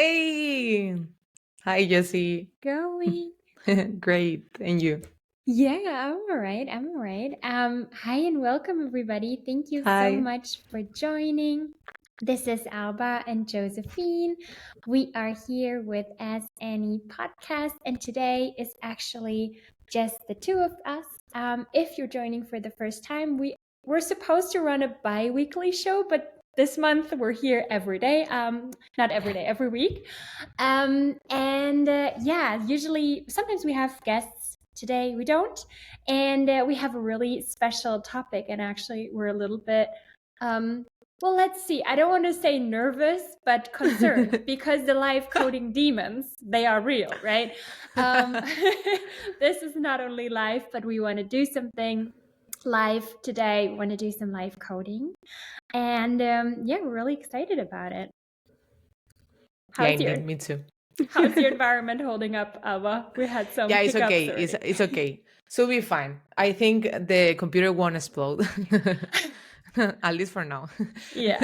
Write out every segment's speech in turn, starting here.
Hey! Hi, Josie. Going. Great. And you? Yeah, I'm all right. I'm all right. Hi and welcome everybody. Thank you so Hi. much for joining. This is Alba and Josephine. We are here with As Any podcast, and today is actually just the two of us. If you're joining for the first time, we're supposed to run a bi-weekly show, but this month we're here every day. Not every day, every week. Yeah, usually sometimes we have guests. Today we don't, and we have a really special topic. And actually, we're a little bit, well, let's see. I don't want to say nervous, but concerned because the live coding demons, they are real, right? This is not only live, but we want to do something live today. We want to do some live coding, and yeah, we're really excited about it. Yeah, indeed, me too. How's your environment holding up, Alba? We had some Yeah, it's hiccups okay. already. It's okay. So we'll be fine. I think the computer won't explode. At least for now. Yeah.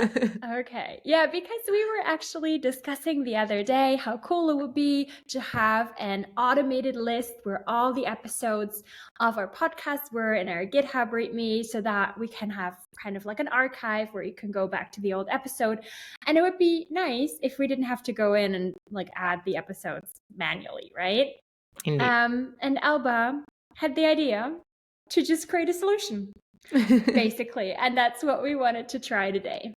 Okay. Yeah, because we were actually discussing the other day how cool it would be to have an automated list where all the episodes of our podcast were in our GitHub README so that we can have kind of like an archive where you can go back to the old episode. And it would be nice if we didn't have to go in and like add the episodes manually, right? Indeed. And Alba had the idea to just create a solution. Basically, and that's what we wanted to try today.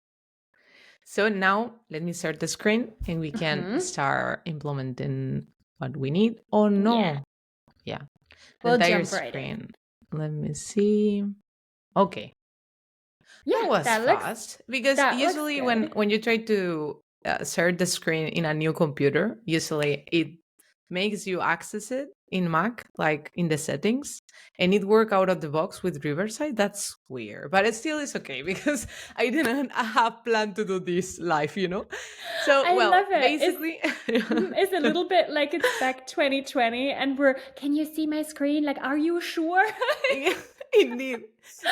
So now let me start the screen and we can start implementing what we need. Oh no. Yeah. The We'll entire jump right screen. Let me see. Okay. Yeah, That was fast because usually when you try to share the screen in a new computer, usually it makes you access it in Mac, like in the settings, and it work out of the box with Riverside. That's weird, but it still is okay because I didn't have planned to do this live, So I love it. basically, It's a little bit like it's back 2020, and can you see my screen? Like, are you sure? Indeed.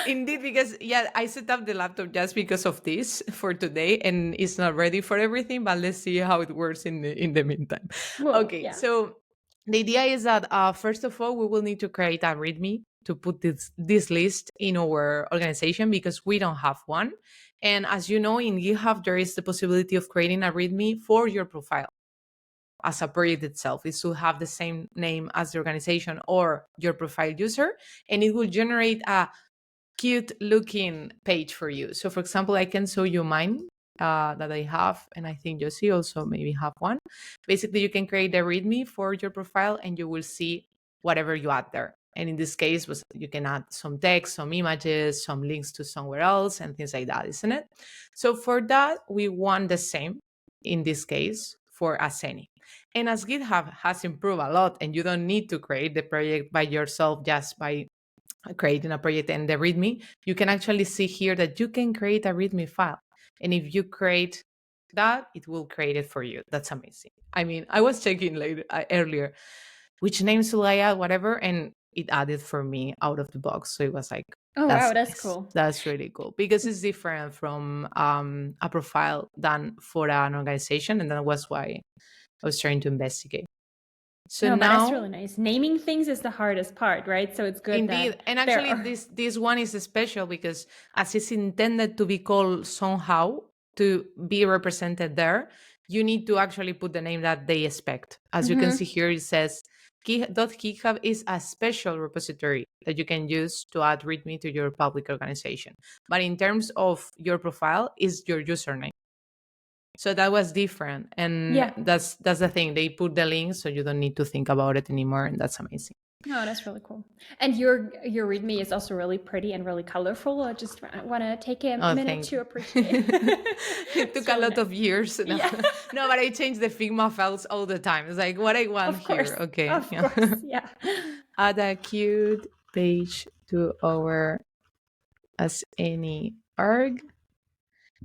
Indeed, because I set up the laptop just because of this for today and it's not ready for everything, but let's see how it works in the meantime. Well, Okay, yeah. so the idea is that first of all, we will need to create a README to put this list in our organization because we don't have one. And as you know, in GitHub, there is the possibility of creating a README for your profile as a project itself. It should have the same name as the organization or your profile user, and it will generate a cute looking page for you. So for example, I can show you mine that I have, and I think Josie also maybe have one. Basically, you can create a README for your profile and you will see whatever you add there. And in this case, you can add some text, some images, some links to somewhere else and things like that, isn't it? So for that, we want the same in this case for Aseni. And as GitHub has improved a lot and you don't need to create the project by yourself just by creating a project and the README, you can actually see here that you can create a README file. And if you create that, it will create it for you. That's amazing. I mean, I was checking earlier which names should I add, whatever, and it added for me out of the box. So it was like, oh wow, that's nice. Cool. That's really cool because it's different from a profile done for an organization, and that was why I was trying to investigate. So no, now, but that's really nice. Naming things is the hardest part, right? So it's good. Indeed, and actually, this one is special because as it's intended to be called somehow to be represented there, you need to actually put the name that they expect. As you can see here, it says .github is a special repository that you can use to add README to your public organization. But in terms of your profile, is your username. So that was different, and that's the thing. They put the link, so you don't need to think about it anymore, and that's amazing. Oh, that's really cool. And your README is also really pretty and really colorful. I just want to take a minute to appreciate it. It took a lot of years. No. Yeah. No, but I change the Figma files all the time. It's like what I want here. Okay. Of course, yeah. Add a cute page to our as any org.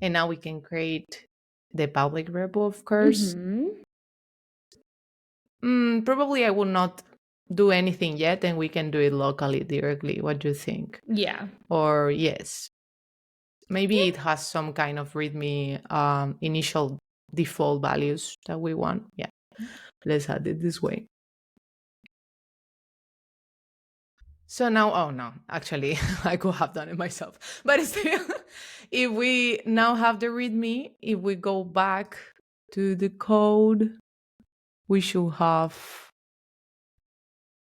And now we can create the public repo, of course. Probably I will not do anything yet, and we can do it locally directly. What do you think? Yeah. Or yes. Maybe it has some kind of README initial default values that we want. Yeah, let's add it this way. So now, oh no, actually, I could have done it myself. But still, if we now have the README, if we go back to the code, we should have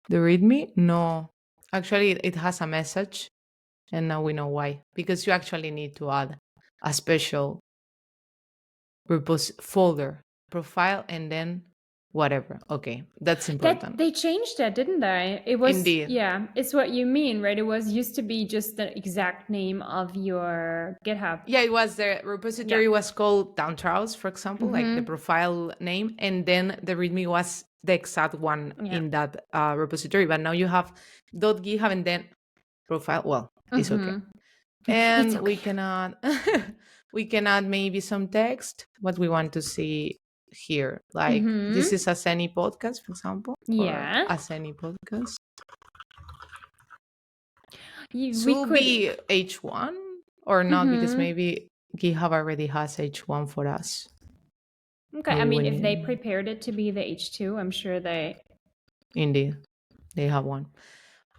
the README. No, actually, it has a message. And now we know why. Because you actually need to add a special folder, profile, and then whatever. Okay, that's important. They changed it, didn't they? It was Indeed. Yeah, it's what you mean, right? It was used to be just the exact name of your GitHub. Yeah, it was the repository was called Downtrails, for example, like the profile name, and then the README was the exact one in that repository. But now you have .github and then profile. Well, it's okay. And It's okay. we can add maybe some text, what we want to see here. Like this is as any podcast, for example. Yeah. Or as any podcast. We could be H1 or not, because maybe GitHub already has H1 for us. Okay, maybe I mean, if they prepared it to be the H2, I'm sure they... Indeed, they have one.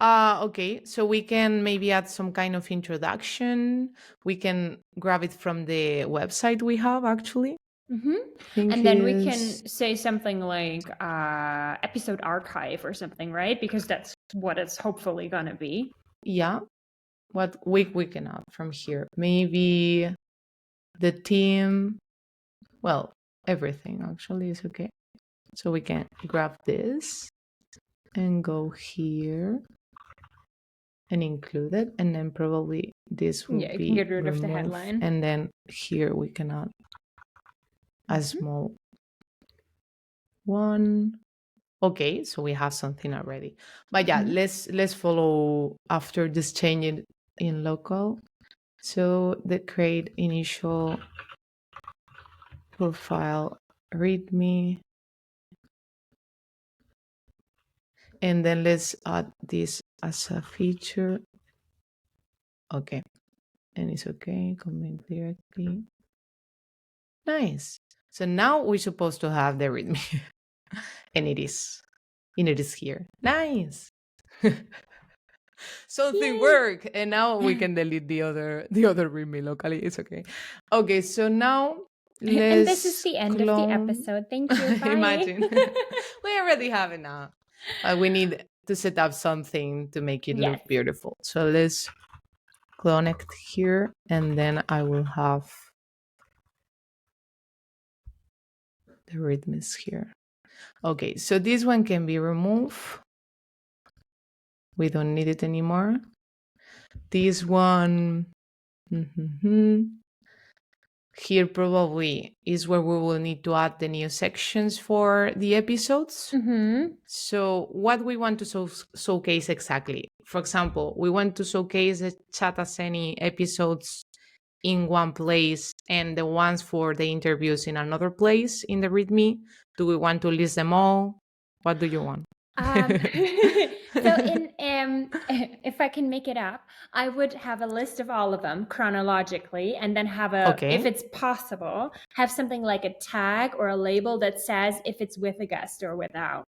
Okay, so we can maybe add some kind of introduction. We can grab it from the website we have, actually. And then we can say something like episode archive or something, right? Because that's what it's hopefully going to be. Yeah. What we can add from here? Maybe the team. Well, everything actually is okay. So we can grab this and go here and include it, and then probably this will be can get rid removed, of the headline, and then here we can add a small one. Okay, so we have something already. But yeah, let's follow after this change in local. So the create initial profile README. And then let's add this as a feature. Okay. And it's okay. Comment directly. Nice. So now we're supposed to have the README. And it is. And it is here. Nice. Something worked. And now we can delete the other README locally. It's okay. Okay, so now and this is the end of the episode. Thank you. Bye. Imagine. We already have it now. We need to set up something to make it look beautiful. So let's connect here, and then I will have the READMEs here. Okay, so this one can be removed. We don't need it anymore. This one, here probably is where we will need to add the new sections for the episodes. So what we want to showcase exactly. For example, we want to showcase the chat as any episodes in one place and the ones for the interviews in another place in the README. Do we want to list them all? What do you want? So if I can make it up, I would have a list of all of them chronologically, and then have if it's possible, have something like a tag or a label that says if it's with a guest or without.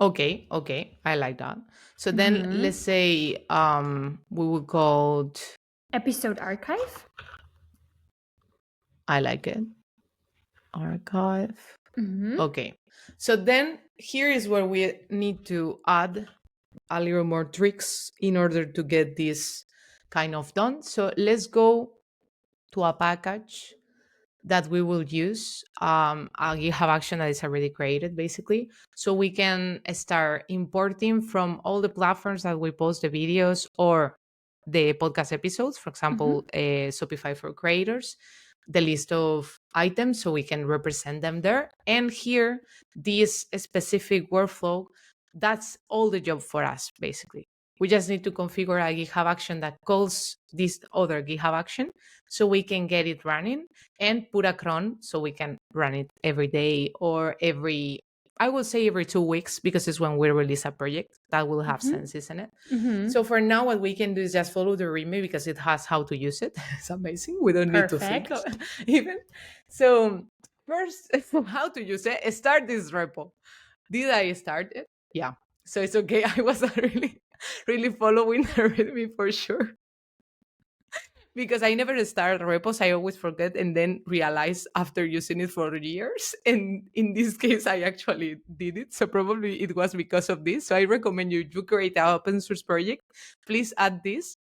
Okay, I like that. So then let's say we will call it episode archive. I like it. Archive. Okay. So then here is where we need to add a little more tricks in order to get this kind of done. So let's go to a package that we will use, a GitHub action that is already created, basically. So we can start importing from all the platforms that we post the videos or the podcast episodes, for example, Shopify for creators, the list of items so we can represent them there. And here, this specific workflow, that's all the job for us, basically. We just need to configure a GitHub action that calls this other GitHub action so we can get it running, and put a cron so we can run it every day or I will say every 2 weeks, because it's when we release a project. That will have sense, isn't it? So for now, what we can do is just follow the README because it has how to use it. It's amazing. We don't need to think even. So first, how to use it? Start this repo. Did I start it? Yeah. So it's okay. I wasn't really following the readme for sure. Because I never start repos. I always forget and then realize after using it for years. And in this case, I actually did it. So probably it was because of this. So I recommend you create an open source project. Please add this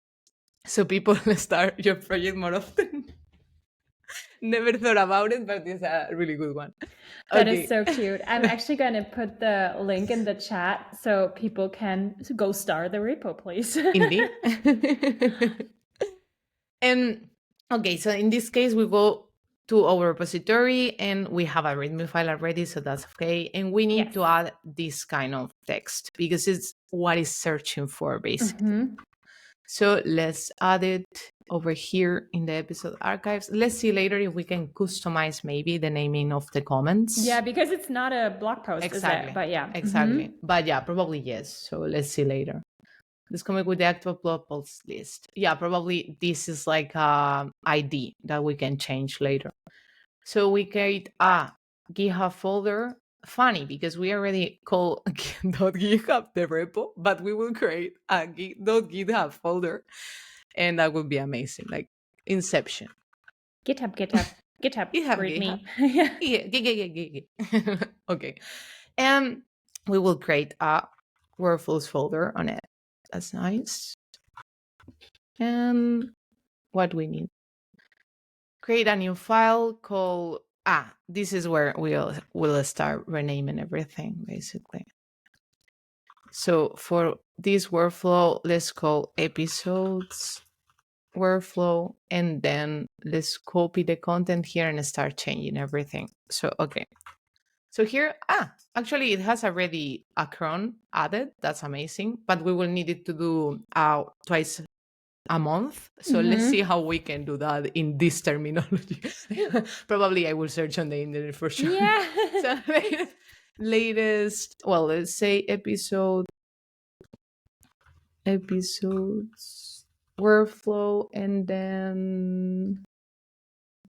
so people start your project more often. Never thought about it, but it's a really good one. That is so cute. I'm actually going to put the link in the chat so people can go start the repo, please. Indeed. And okay, so in this case, we go to our repository and we have a README file already, so that's okay. And we need to add this kind of text because it's what it's searching for, basically. So let's add it over here in the episode archives. Let's see later if we can customize maybe the naming of the comments. Yeah, because it's not a blog post, exactly. is it? But yeah. Exactly. But yeah, probably yes. So let's see later. Let's come up with the actual blog post list. Yeah, probably this is like a ID that we can change later. So we create a GitHub folder. Funny, because we already call .github the repo, but we will create a .github folder. And that would be amazing, like Inception. GitHub, README. Yeah. Okay. And we will create a workflows folder on it. That's nice. And what we need? Create a new file called, this is where we'll start renaming everything, basically. So for this workflow, let's call episodes workflow, and then let's copy the content here and start changing everything. So, okay. So here, actually it has already a cron added. That's amazing, but we will need it to do twice a month. So let's see how we can do that in this terminology. Probably I will search on the internet for sure. Yeah. So latest, well, let's say episodes, workflow, and then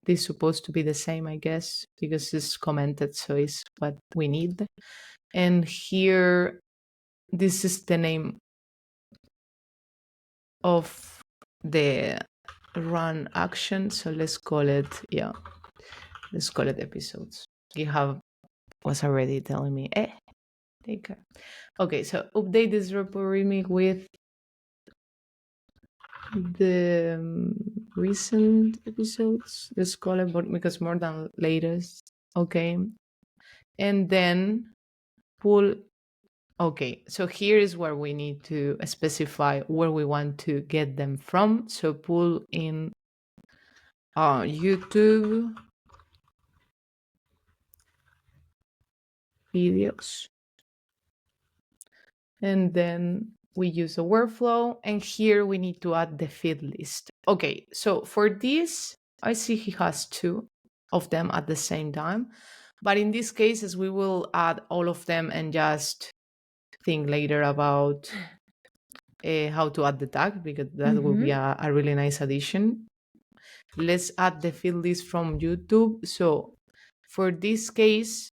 this is supposed to be the same, I guess, because it's commented, so it's what we need. And here, this is the name of the run action. So let's call it, let's call it episodes. GitHub was already telling me, take care. Okay, so update this repo with the recent episodes. Let's call it, because more than latest. Okay. And then pull. Okay, so here is where we need to specify where we want to get them from. So pull in YouTube videos. And then we use a workflow, and here we need to add the feed list. Okay, so for this, I see he has two of them at the same time. But in this case, we will add all of them and just think later about how to add the tag, because that will be a really nice addition. Let's add the feed list from YouTube. So for this case,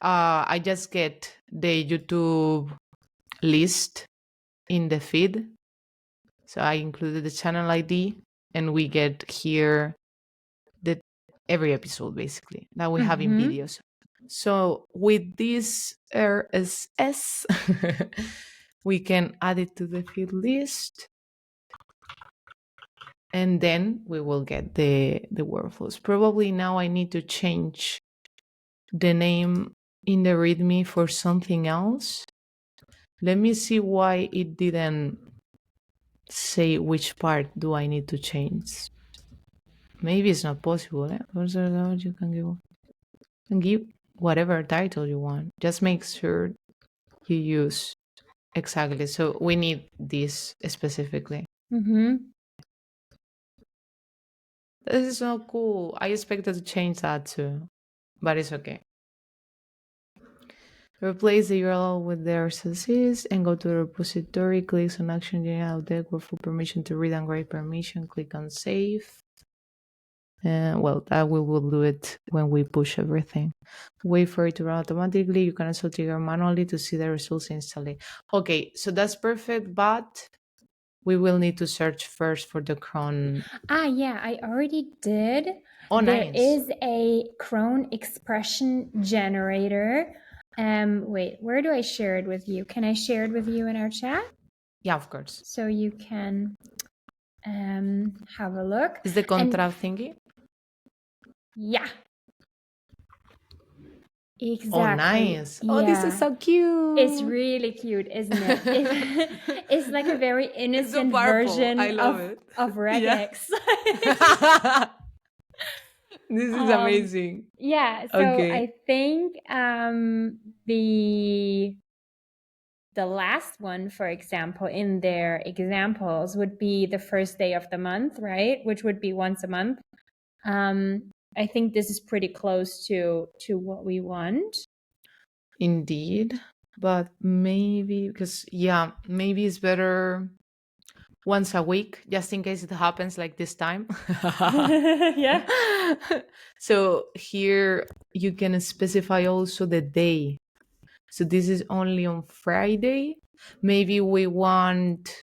I just get the YouTube list in the feed. So I included the channel ID, and we get here every episode basically that we have in videos. So with this RSS, we can add it to the feed list, and then we will get the workflows. Probably now I need to change the name in the README for something else. Let me see why it didn't say which part do I need to change. Maybe it's not possible. You can give whatever title you want. Just make sure you use exactly. So we need this specifically. This is so cool. I expected to change that too, but it's okay. Replace the URL with the RSS and go to the repository. Click on Action General Deck for full permission to read and write permission. Click on Save. Well, that we will do it when we push everything. Wait for it to run automatically. You can also trigger manually to see the results instantly. Okay, so that's perfect, but we will need to search first for the cron. Yeah, I already did. Oh, There nice. is a cron expression generator. Wait, where do I share it with you? Can I share it with you in our chat? Yeah, of course. So you can have a look. Is the contra thingy? Yeah. Exactly. Oh, nice. Yeah. Oh, this is so cute. It's really cute, isn't it? It's like a very innocent version I love it. of regex. This is amazing. Yeah, so Okay. I think the last one, for example, in their examples would be the first day of the month, right? Which would be once a month. I think this is pretty close to what we want. Indeed. But maybe, because, maybe it's better once a week, just in case it happens like this time. Yeah. So here you can specify also the day. So this is only on Friday. Maybe we want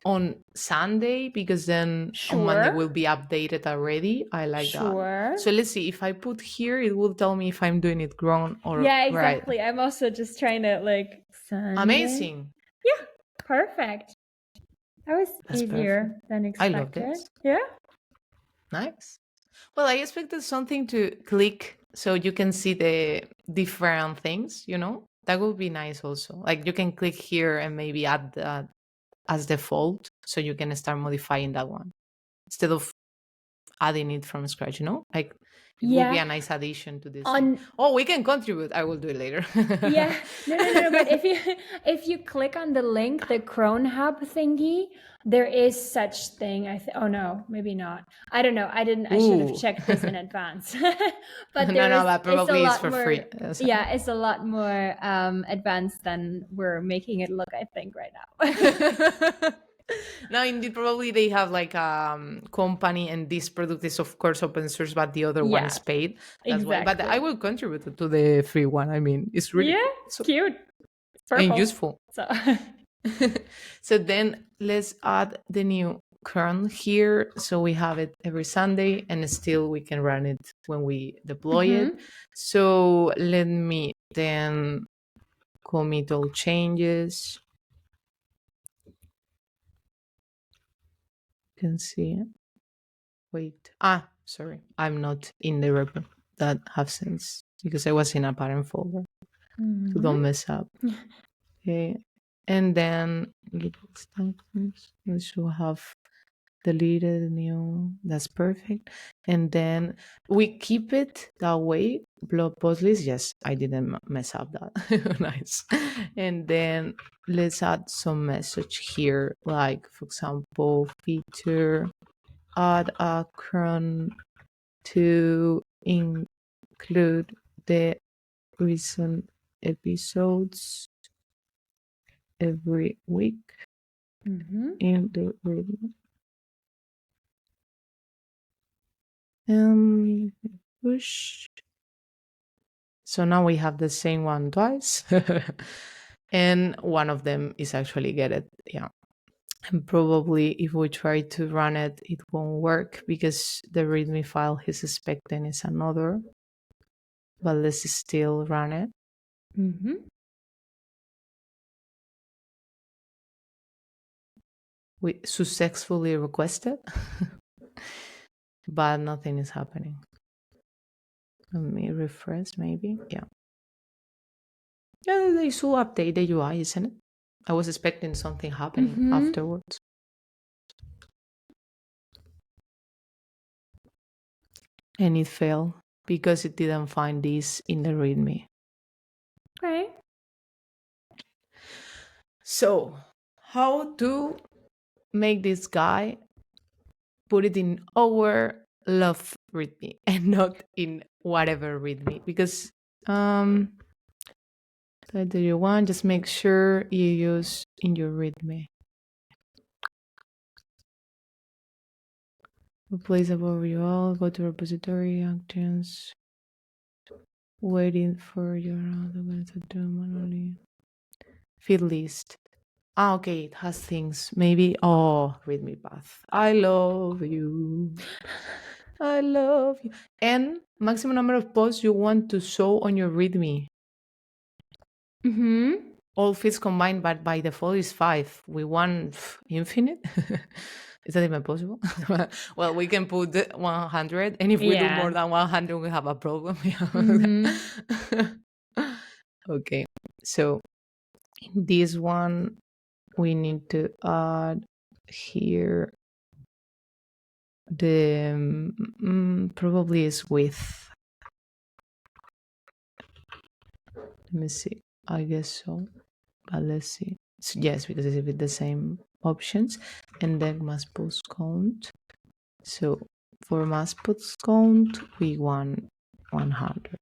on Sunday, because then on Monday will be updated already. I like that. So let's see. If I put here, it will tell me if I'm doing it wrong or yeah, exactly. right. I'm also just trying to like Sunday. Amazing. Yeah, perfect. That was That's easier than expected. I love this. Yeah. Nice. Well, I expected something to click so you can see the different things, That would be nice also. Like you can click here and maybe add that as default so you can start modifying that one instead of adding it from scratch, Like it would be a nice addition to this thing. Oh, we can contribute. I will do it later. Yeah. No. But if you click on the link, the Cron Hub thingy, there is such thing. Oh no, maybe not. I don't know. I should have checked this in advance. But but probably it's for free. Yeah, it's a lot more advanced than we're making it look, I think, right now. No, indeed, probably they have like company, and this product is of course open source, but the other one is paid. That's why. But I will contribute to the free one. I mean, it's really cute, and useful. So. So then let's add the new cron here, so we have it every Sunday, and still we can run it when we deploy it. So let me then commit all changes. Can see it. Wait. Sorry. I'm not in the repo that have sense because I was in a parent folder. So don't mess up. Okay. And then we should have deleted new. That's perfect. And then we keep it that way. Blog post list. Yes, I didn't mess up that. Nice. And then let's add some message here, like for example, feature add a cron to include the recent episodes every week in the reading. Push. So now we have the same one twice. And one of them is actually get it. Yeah. And probably if we try to run it, it won't work because the README file he's expecting is another. But let's still run it. We successfully requested, but nothing is happening. Let me refresh, maybe. Yeah. Yeah, they should update the UI, isn't it? I was expecting something happening afterwards. And it failed because it didn't find this in the README. Okay. So, how to make this guy put it in our love README and not in whatever README? Because do you want, just make sure you use in your README. Replace above you all. Go to repository actions. Waiting for your documents to do manually. Feed list. Okay, it has things. Maybe. Oh, readme path. I love you. I love you. And maximum number of posts you want to show on your readme. All feeds combined, but by default is 5. We want infinite. Is that even possible? Well, we can put 100, and if we do more than 100, we have a problem. Okay, so in this one, we need to add here the probably is with. Let me see. I guess so, but let's see. So yes, because it's with the same options, and then mass post count. So for mass post count, we want 100,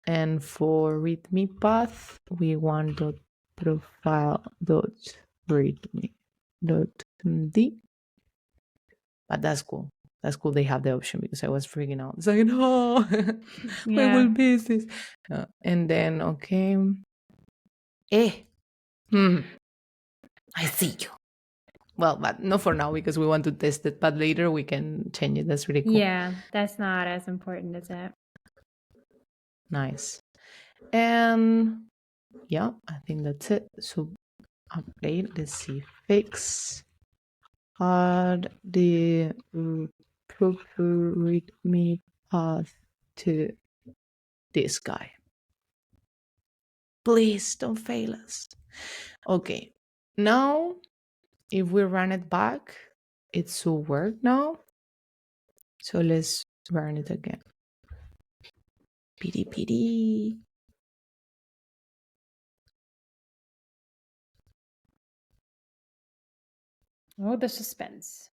and for readme path, we want dot profile dot readme dot d. But that's cool. That's cool. They have the option because I was freaking out. It's like, no, I will miss this. And then, okay. I see you. Well, but not for now because we want to test it. But later we can change it. That's really cool. Yeah, that's not as important as it. Nice. And yeah, I think that's it. So update. Let's see. Fix. Add the proper readme path to this guy. Please don't fail us. Okay. Now, if we run it back, it should work now. So let's run it again. PD. Oh, the suspense.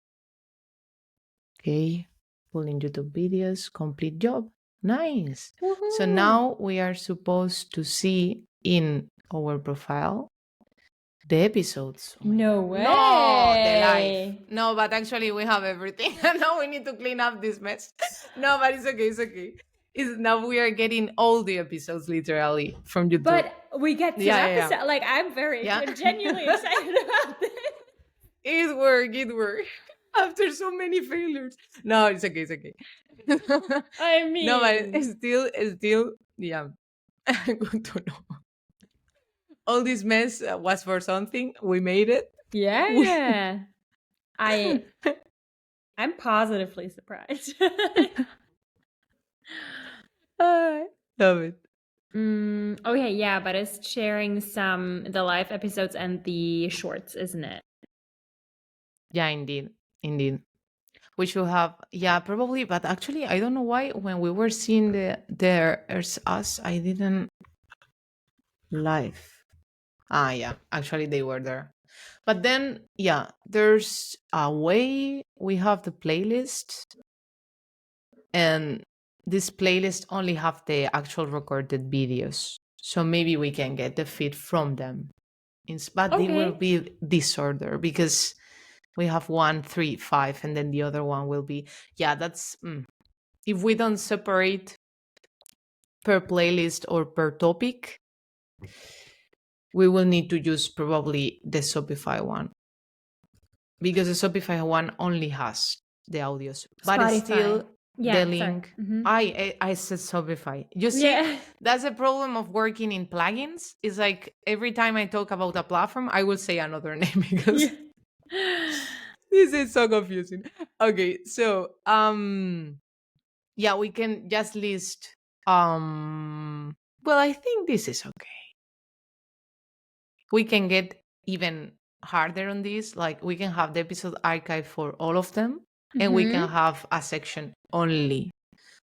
Okay. Pulling YouTube videos, complete job. Nice. Woohoo. So now we are supposed to see in our profile the episodes. No way. No, the live. No, but actually we have everything. Now we need to clean up this mess. No, but it's okay. It's okay. Now we are getting all the episodes literally from YouTube. But we get to episode. Like I'm very genuinely excited about this. It worked. After so many failures. No, it's okay. It's okay. I mean, no, but it's still, yeah. Good to know. All this mess was for something. We made it. Yeah. I'm positively surprised. I love it. Okay, yeah, but it's sharing the live episodes and the shorts, isn't it? Yeah, indeed. We should have, probably, but actually, I don't know why when we were seeing there's us, I didn't live. Yeah, actually they were there. But then, there's a way we have the playlist, and this playlist only have the actual recorded videos. So maybe we can get the feed from them. But they will be disorder because we have 1, 3, 5, and then the other one will be, that's, if we don't separate per playlist or per topic, we will need to use probably the Shopify one. Because the Shopify one only has the audios. But it's still the link. I said Shopify. You see, that's a problem of working in plugins. It's like every time I talk about a platform, I will say another name because this is so confusing. Okay, so we can just list well, I think this is okay. We can get even harder on this. Like we can have the episode archive for all of them, and we can have a section only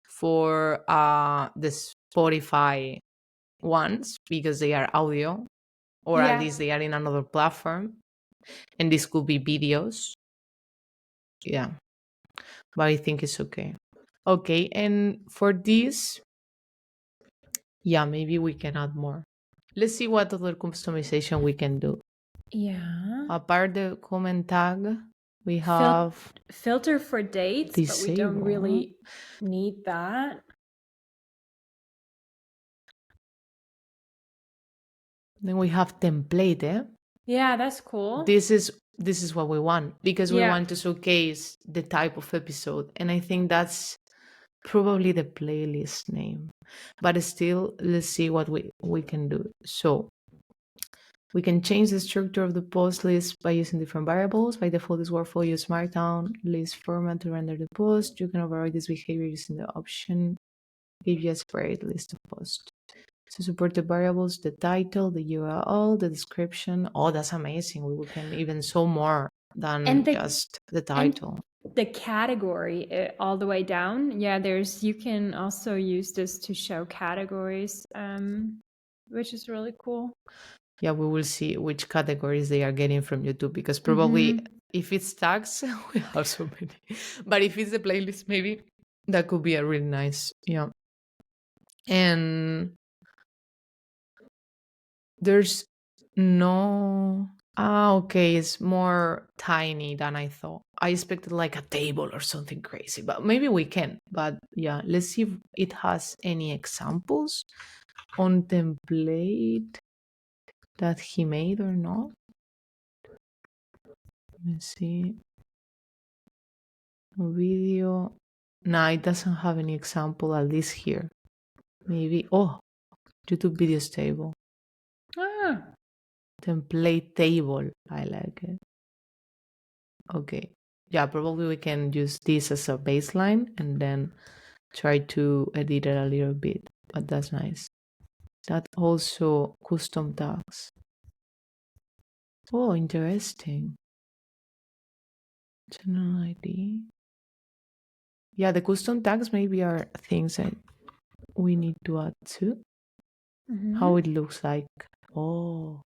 for the Spotify ones because they are audio, or at least they are in another platform, and this could be videos. Yeah, but I think it's okay. Okay, and for this, maybe we can add more. Let's see what other customization we can do. Yeah. Apart the comment tag, We have filter for dates, but we don't disable. really need that. Then we have template, Yeah, that's cool. This is what we want, because we Yeah. want to showcase the type of episode, and I think that's probably the playlist name. But still, let's see what we can do. So we can change the structure of the post list by using different variables. By default, this workflow uses Markdown list format to render the post. You can override this behavior using the option give you a separate list of posts. So support the variables, the title, the URL, the description. Oh, that's amazing. We can even show more than just the title. The category all the way down. Yeah, you can also use this to show categories, which is really cool. Yeah, we will see which categories they are getting from YouTube, because probably if it's tags, we have so many. But if it's the playlist, maybe that could be a really nice, yeah. And there's no... okay, it's more tiny than I thought. I expected like a table or something crazy, but maybe we can. But yeah, let's see if it has any examples on template that he made or not. Let me see. Video. No, it doesn't have any example, at least here. Maybe, YouTube videos table. Template table. I like it. Okay. Yeah, probably we can use this as a baseline and then try to edit it a little bit. But that's nice. That also custom tags. Oh, interesting. Channel ID. Yeah, the custom tags maybe are things that we need to add to. How it looks like. Oh,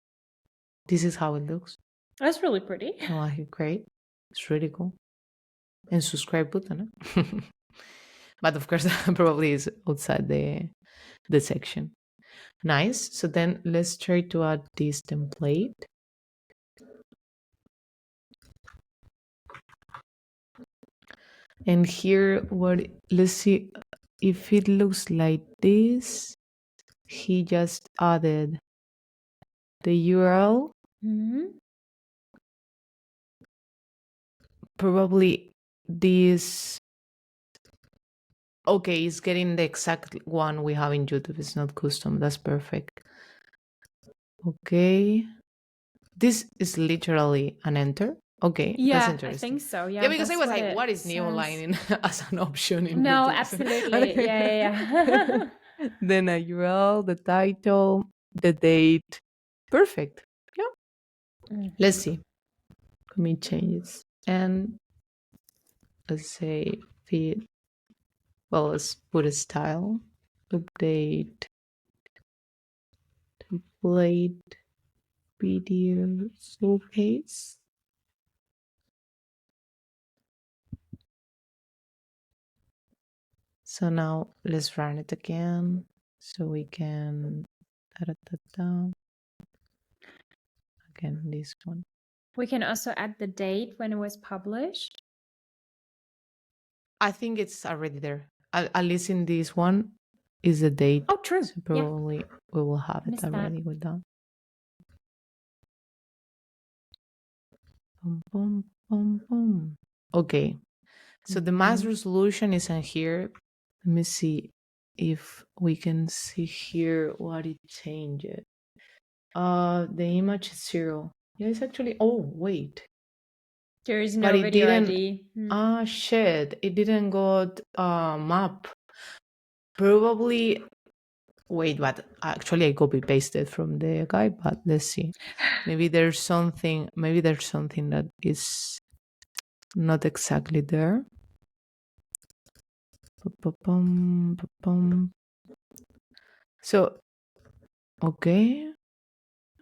this is how it looks. That's really pretty. Oh, great. It's really cool. And subscribe button. But of course, that probably is outside the section. Nice. So then let's try to add this template. And here, let's see if it looks like this. He just added the URL. Probably this. Okay, it's getting the exact one we have in YouTube. It's not custom. That's perfect. Okay. This is literally an enter. Okay, yeah, that's interesting. I think so. Yeah, because I was like, what is neolining as an option in No, YouTube? absolutely. Yeah. Then a URL, the title, the date. Perfect. Yeah. Let's see. Commit changes. And let's say feed. Well, let's put a style. Update. Template. Video showcase. So now let's run it again so we can again this one. We can also add the date when it was published. I think it's already there. At least in this one is the date. Oh, true. So probably we will have it already with that. Boom, boom, boom, boom. Okay. So the mass resolution is in here. Let me see if we can see here what it changed. The image is 0. Yeah, it's actually... Oh, wait. There is no video ID. Shit. It didn't got map. Probably... Wait, but actually I copy pasted from the guy, but let's see. Maybe there's something that is not exactly there. So, okay.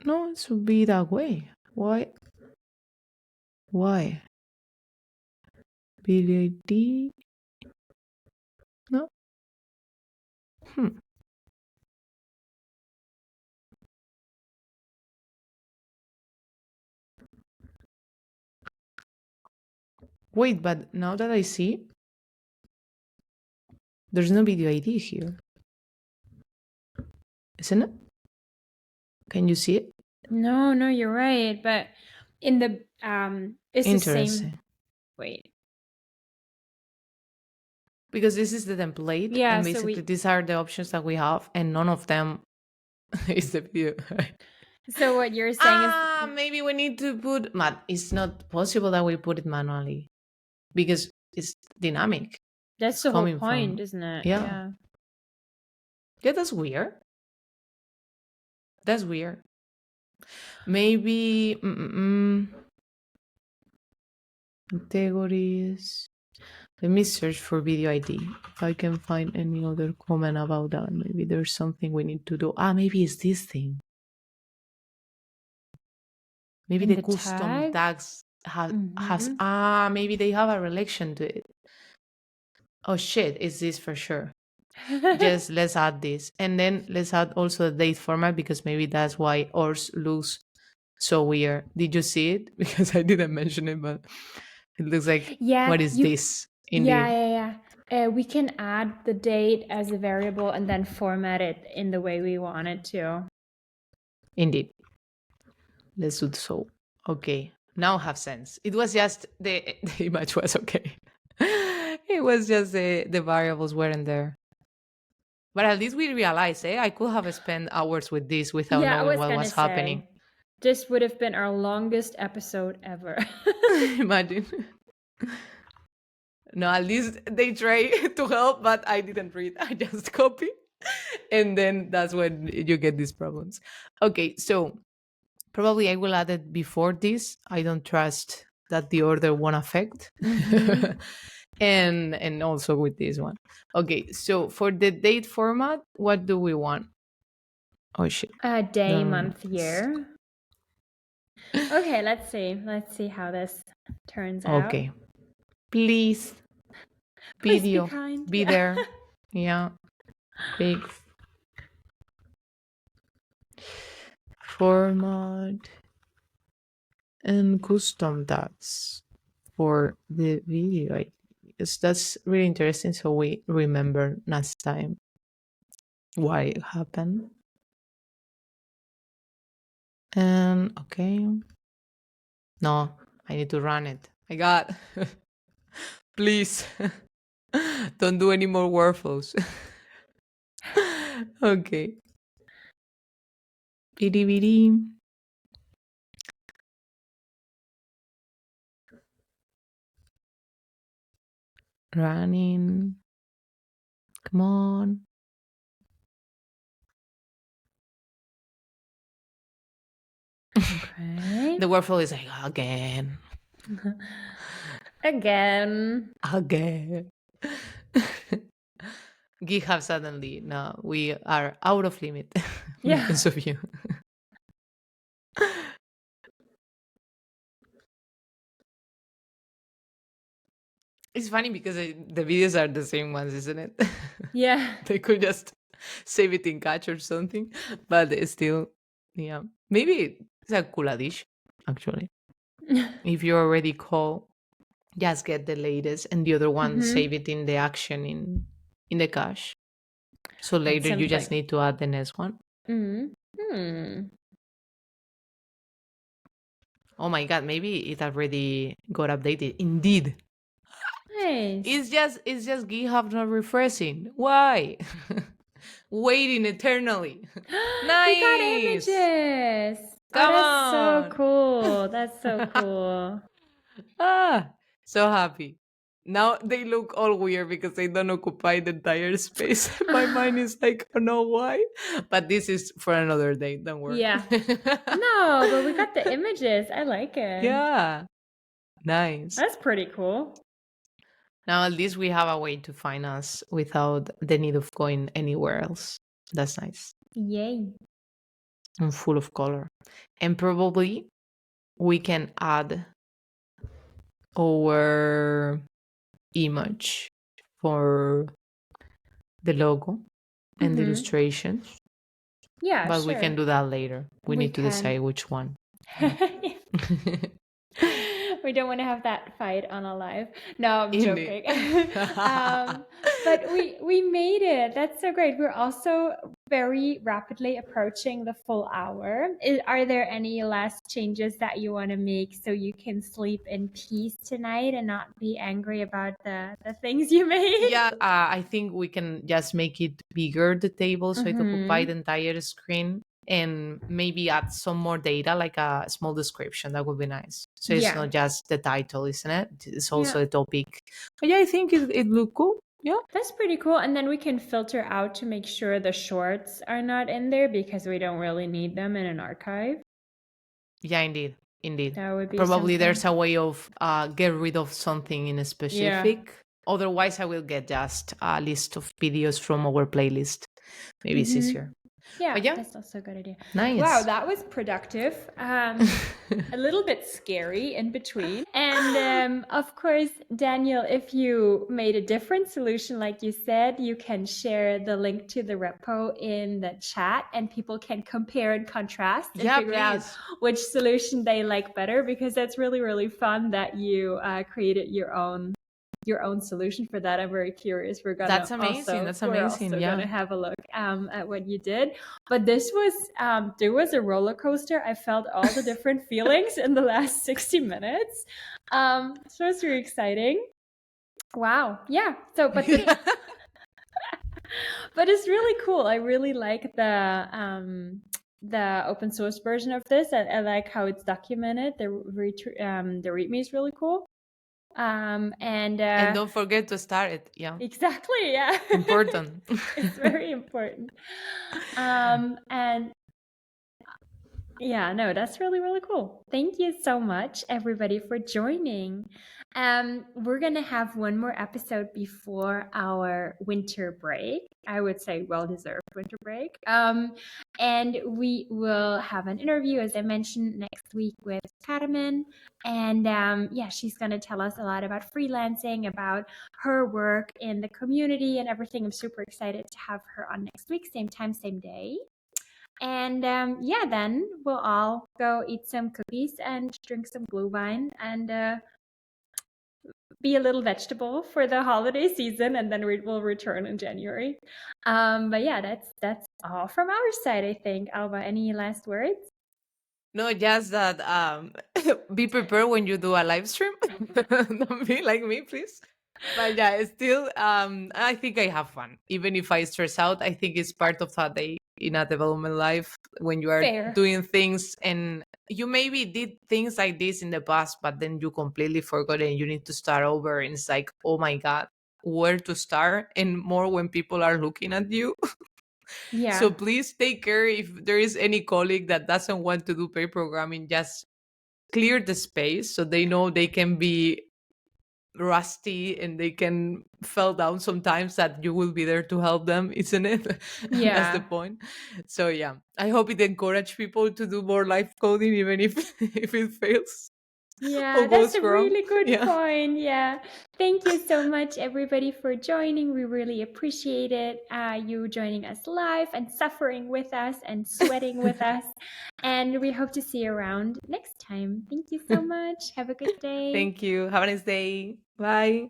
No, it should be that way. Why? Video ID? No? Wait, but now that I see, there's no video ID here. Isn't it? Can you see it? No, you're right. But in the it's the same. Interesting. Wait. Because this is the template, Yeah, and so basically these are the options that we have, and none of them is the video. So what you're saying is maybe we need to put. It's not possible that we put it manually because it's dynamic. that's It's the whole coming point, from- isn't it? Yeah. Yeah, that's weird. That's weird. Maybe categories. Let me search for video ID. If I can find any other comment about that, maybe there's something we need to do. Maybe it's this thing. Maybe In the the custom tags has maybe they have a relation to it. Oh shit, it's this for sure. Yes, let's add this. And then let's add also the date format because maybe that's why ours looks so weird. Did you see it? Because I didn't mention it, but it looks like, what is this? Yeah. We can add the date as a variable and then format it in the way we want it to. Indeed. Let's do so. Okay, now have sense. It was just the image was okay. It was just the variables weren't there. But at least we realized, I could have spent hours with this without knowing what was happening. This would have been our longest episode ever. Imagine. No, at least they try to help, but I didn't read. I just copy. And then that's when you get these problems. Okay, so probably I will add it before this. I don't trust that the order won't affect. And also with this one. Okay, so for the date format, what do we want? Oh shit. Day, month, year. Okay, let's see how this turns out. Okay. Please. Video. Please be kind. Be there. Yeah. Big. Format and custom tags for the video. Because that's really interesting, so we remember next time why it happened. And okay. No, I need to run it. I got. Please. Don't do any more workflows. Okay. Bidi. Running. Come on. Okay. The workflow is like, again. GitHub suddenly, no, we are out of limit because of you. It's funny because the videos are the same ones, isn't it? Yeah. They could just save it in Catch or something, but it's still, yeah. Maybe it's a cool addition, actually. If you already call, just get the latest, and the other one save it in the action in the cache. So later you just need to add the next one. Oh my god, maybe it already got updated. Indeed. Nice. It's just GitHub not refreshing. Why? Waiting eternally. Nice. We got images. Come that's so on. cool. That's so cool. So happy. Now they look all weird because they don't occupy the entire space. My mind is like, oh no, why? But this is for another day. Don't worry. Yeah. No, but we got the images. I like it. Yeah. Nice. That's pretty cool. Now at least we have a way to find us without the need of going anywhere else. That's nice. Yay. And full of color. And probably we can add our image for the logo and the illustrations. Yeah, but we can do that later. We need to decide which one. We don't want to have that fight on a live. No, I'm Indeed. joking. But we made it. That's so great. We're also very rapidly approaching the full hour. Are there any last changes that you want to make so you can sleep in peace tonight and not be angry about the things you made? Yeah, I think we can just make it bigger, the table, so it occupy the entire screen, and maybe add some more data, like a small description. That would be nice. So it's not just the title, isn't it? It's also the topic. But yeah, I think it looked cool. Yeah. That's pretty cool. And then we can filter out to make sure the shorts are not in there because we don't really need them in an archive. Yeah, indeed. That would be Probably something. there's a way of get rid of something in a specific. Otherwise, I will get just a list of videos from our playlist. Maybe it's easier. Yeah, But yeah, that's also a good idea. nice. Wow, that was productive. A little bit scary in between. And of course, Daniel, if you made a different solution, like you said, you can share the link to the repo in the chat and people can compare and contrast and figure out which solution they like better, because that's really, really fun that you created your own solution for that. I'm very curious. That's amazing. We're also gonna have a look at what you did. But this was there was a roller coaster. I felt all the different feelings in the last 60 minutes. So it's really exciting. Wow. Yeah. So but but it's really cool. I really like the open source version of this. I like how it's documented. The README is really cool. And don't forget to start it. Yeah, exactly. Yeah, important. It's very important. And yeah, no, that's really, really cool. Thank you so much, everybody, for joining. We're gonna have one more episode before our winter break. I would say well-deserved winter break. And we will have an interview, as I mentioned, next week with Carmen. And yeah, she's gonna tell us a lot about freelancing, about her work in the community and everything. I'm super excited to have her on next week, same time, same day. And yeah, then we'll all go eat some cookies and drink some glühwein and be a little vegetable for the holiday season, and then we'll return in January. But yeah, that's all from our side, I think. Alba, any last words? No, just that be prepared when you do a live stream. Don't be like me, please. But yeah, still, I think I have fun. Even if I stress out, I think it's part of a day in a development life when you are doing things, and you maybe did things like this in the past, but then you completely forgot and you need to start over. And it's like, oh my God, where to start? And more when people are looking at you. Yeah. So please take care. If there is any colleague that doesn't want to do pair programming, just clear the space so they know they can be rusty and they can fall down sometimes, that you will be there to help them, isn't it? Yeah. That's the point. So yeah, I hope it encourage people to do more live coding, even if if it fails. Yeah, that's a really good point. Yeah. Thank you so much, everybody, for joining. We really appreciate it. You joining us live and suffering with us and sweating with us. And we hope to see you around next time. Thank you so much. Have a good day. Thank you. Have a nice day. Bye.